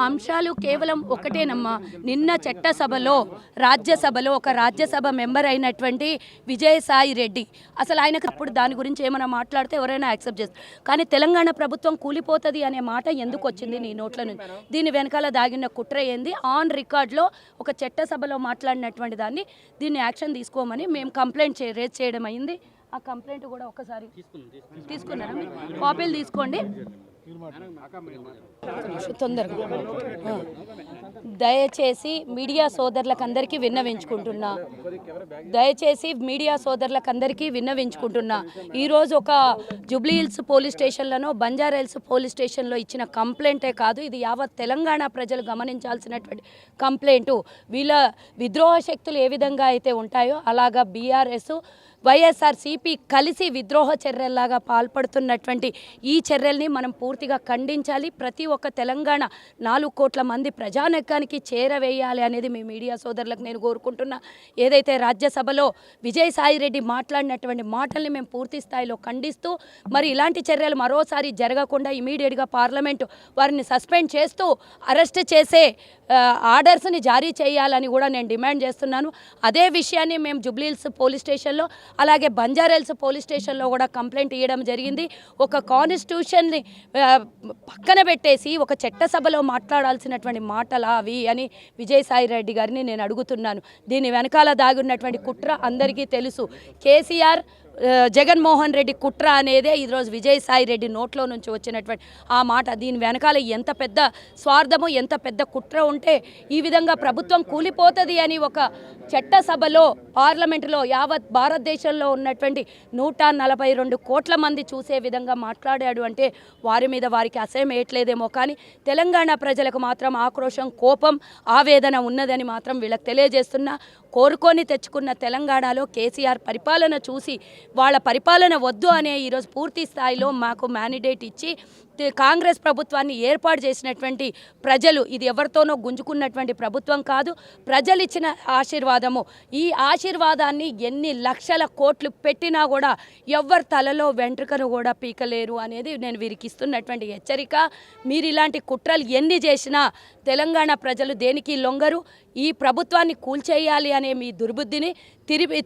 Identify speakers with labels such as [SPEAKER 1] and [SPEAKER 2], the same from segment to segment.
[SPEAKER 1] అంశాలు కేవలం ఒకటేనమ్మా. నిన్న చట్టసభలో రాజ్యసభలో ఒక రాజ్యసభ మెంబర్ అయినటువంటి విజయసాయి రెడ్డి అసలు ఆయనకు అప్పుడు దాని గురించి ఏమైనా మాట్లాడితే ఎవరైనా యాక్సెప్ట్ చేస్తారు, కానీ తెలంగాణ ప్రభుత్వం కూలిపోతుంది అనే మాట ఎందుకు వచ్చింది నీ నోట్ల నుంచి? దీని వెనకాల దాగిన కుట్ర ఏంది? ఆన్ రికార్డులో ఒక చట్టసభలో మాట్లాడినటువంటి దీన్ని యాక్షన్ తీసుకోమని మేము కంప్లైంట్ రేజ్ చేయడం అయింది. ఆ కంప్లైంట్ కూడా ఒకసారి తీసుకున్నారా? కాపీలు తీసుకోండి తొందరగా. దయచేసి మీడియా సోదరులకు అందరికీ విన్నవించుకుంటున్నా ఈరోజు ఒక జూబ్లీ హిల్స్ పోలీస్ స్టేషన్లోనో బంజారా హిల్స్ పోలీస్ స్టేషన్లో ఇచ్చిన కంప్లైంటే కాదు, ఇది యావత్ తెలంగాణ ప్రజలు గమనించాల్సినటువంటి కంప్లైంటు. వీళ్ళ విద్రోహ శక్తులు ఏ విధంగా అయితే ఉంటాయో అలాగా బీఆర్ఎస్ వైఎస్ఆర్సీపీ కలిసి విద్రోహ చర్యల్లాగా పాల్పడుతున్నటువంటి ఈ చర్యల్ని మనం పూర్తిగా ఖండించాలి. ప్రతి ఒక్క తెలంగాణ 4 కోట్ల మంది ప్రజానీకానికి చేరవేయాలి అనేది మీ మీడియా సోదరులకు నేను కోరుకుంటున్నా. ఏదైతే రాజ్యసభలో విజయసాయి రెడ్డి మాట్లాడినటువంటి మాటల్ని మేము పూర్తి స్థాయిలో ఖండిస్తూ మరి ఇలాంటి చర్యలు మరోసారి జరగకుండా ఇమీడియట్గా పార్లమెంటు వారిని సస్పెండ్ చేస్తూ అరెస్ట్ చేసే ఆర్డర్స్ని జారీ చేయాలని కూడా నేను డిమాండ్ చేస్తున్నాను. అదే విషయాన్ని మేము జూబ్లీ హిల్స్ పోలీస్ స్టేషన్లో అలాగే బంజారా హిల్స్ పోలీస్ స్టేషన్లో కూడా కంప్లైంట్ ఇవ్వడం జరిగింది. ఒక కాన్స్టిట్యూషన్ని పక్కన పెట్టేసి ఒక చట్టసభలో మాట్లాడాల్సినటువంటి మాటలా అవి అని విజయసాయి రెడ్డి గారిని నేను అడుగుతున్నాను. దీని వెనకాల దాగున్నటువంటి కుట్ర అందరికీ తెలుసు. కేసీఆర్ జగన్మోహన్ రెడ్డి కుట్ర అనేదే ఈరోజు విజయసాయి రెడ్డి నోట్లో నుంచి వచ్చినటువంటి ఆ మాట. దీని వెనకాల ఎంత పెద్ద స్వార్థము ఎంత పెద్ద కుట్ర ఉంటే ఈ విధంగా ప్రభుత్వం కూలిపోతుంది అని ఒక చట్టసభలో పార్లమెంటులో యావత్ భారతదేశంలో ఉన్నటువంటి 142 కోట్ల మంది చూసే విధంగా మాట్లాడాడు అంటే వారి మీద వారికి అసహ్యం వేయట్లేదేమో, కానీ తెలంగాణ ప్రజలకు మాత్రం ఆక్రోశం కోపం ఆవేదన ఉన్నదని మాత్రం వీళ్ళకి తెలియజేస్తున్నా. కోరుకొని తెచ్చుకున్న తెలంగాణలో కేసీఆర్ పరిపాలన చూసి వాళ్ళ పరిపాలన వద్దు అనే ఈరోజు పూర్తి స్థాయిలో మాకు మ్యాండేట్ ఇచ్చి కాంగ్రెస్ ప్రభుత్వాన్ని ఏర్పాటు చేసినటువంటి ప్రజలు, ఇది ఎవరితోనో గుంజుకున్నటువంటి ప్రభుత్వం కాదు, ప్రజలు ఇచ్చిన ఆశీర్వాదము. ఈ ఆశీర్వాదాన్ని ఎన్ని లక్షల కోట్లు పెట్టినా కూడా ఎవ్వరి తలలో వెంట్రుకను కూడా పీకలేరు అనేది నేను వీరికి ఇస్తున్నటువంటి హెచ్చరిక. మీరు ఇలాంటి కుట్రలు ఎన్ని చేసినా తెలంగాణ ప్రజలు దేనికి లొంగరు. ఈ ప్రభుత్వాన్ని కూల్చేయాలి అనే మీ దుర్బుద్ధిని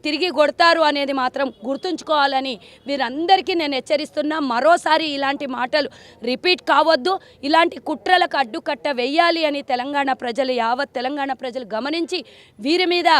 [SPEAKER 1] తిరిగి కొడతారు అనేది మాత్రం గుర్తుంచుకోవాలని వీరందరికీ నేను హెచ్చరిస్తున్నా. మరోసారి ఇలాంటి మాటలు రిపీట్ కావద్దు. ఇలాంటి కుట్రలకు అడ్డుకట్ట వేయాలి అని తెలంగాణ ప్రజలు యావత్ తెలంగాణ ప్రజలు గమనించి వీరి మీద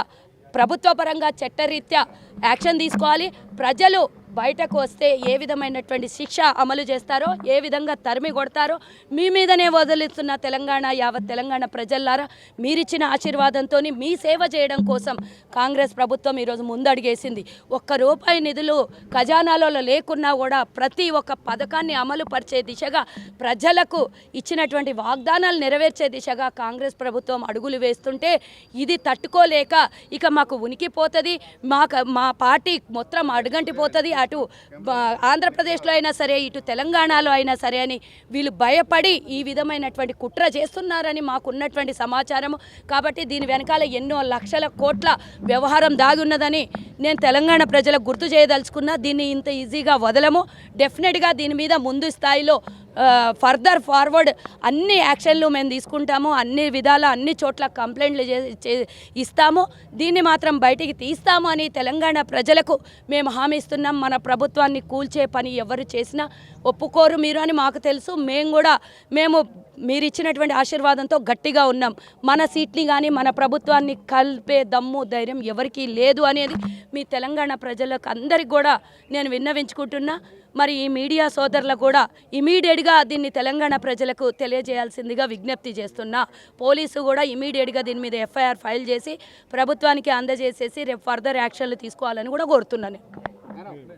[SPEAKER 1] ప్రభుత్వ పరంగా చట్టరీత్యా యాక్షన్ తీసుకోవాలి. ప్రజలు బయటకు వస్తే ఏ విధమైనటువంటి శిక్ష అమలు చేస్తారో, ఏ విధంగా తరిమి కొడతారో మీ మీదనే వదిలిస్తున్న తెలంగాణ యావత్ తెలంగాణ ప్రజల్లారా, మీరిచ్చిన ఆశీర్వాదంతో మీ సేవ చేయడం కోసం కాంగ్రెస్ ప్రభుత్వం ఈరోజు ముందడుగేసింది. ₹1 నిధులు ఖజానాలో లేకున్నా కూడా ప్రతి ఒక్క పథకాన్ని అమలు పరిచే దిశగా ప్రజలకు ఇచ్చినటువంటి వాగ్దానాలు నెరవేర్చే దిశగా కాంగ్రెస్ ప్రభుత్వం అడుగులు వేస్తుంటే ఇది తట్టుకోలేక ఇక మాకు ఉనికిపోతుంది, మా పార్టీ మొత్తం అడుగంటిపోతుంది, అటు ఆంధ్రప్రదేశ్లో అయినా సరే ఇటు తెలంగాణలో అయినా సరే అని వీళ్ళు భయపడి ఈ విధమైనటువంటి కుట్ర చేస్తున్నారని మాకున్నటువంటి సమాచారము. కాబట్టి దీని వెనకాల ఎన్నో లక్షల కోట్ల వ్యవహారం దాగి ఉన్నదని నేను తెలంగాణ ప్రజలకు గుర్తు చేయదలుచుకున్నా. దీన్ని ఇంత ఈజీగా వదలము. డెఫినెట్గా దీని మీద ముందు స్థాయిలో ఫర్దర్ ఫార్వర్డ్ అన్ని యాక్షన్లు మేము తీసుకుంటాము. అన్ని విధాల అన్ని చోట్ల కంప్లైంట్లు ఇస్తాము. దీన్ని మాత్రం బయటికి తీస్తాము అని తెలంగాణ ప్రజలకు మేము హామీ ఇస్తున్నాం. మన ప్రభుత్వాన్ని కూల్చే పని ఎవరు చేసినా ఒప్పుకోరు మీరు అని మాకు తెలుసు. మేము మీరు ఇచ్చినటువంటి ఆశీర్వాదంతో గట్టిగా ఉన్నాం. మన సీట్ని కానీ మన ప్రభుత్వాన్ని కలిపే దమ్ము ధైర్యం ఎవరికీ లేదు అనేది మీ తెలంగాణ ప్రజలకు అందరికి కూడా నేను విన్నవించుకుంటున్నా. మరి ఈ మీడియా సోదరులకు కూడా ఇమీడియట్గా దీన్ని తెలంగాణ ప్రజలకు తెలియజేయాల్సిందిగా విజ్ఞప్తి చేస్తున్నా. పోలీసు కూడా ఇమీడియట్గా దీని మీద ఎఫ్ఐఆర్ ఫైల్ చేసి ప్రభుత్వానికి అందజేసేసి రేపు ఫర్దర్ యాక్షన్లు తీసుకోవాలని కూడా కోరుతున్నాను.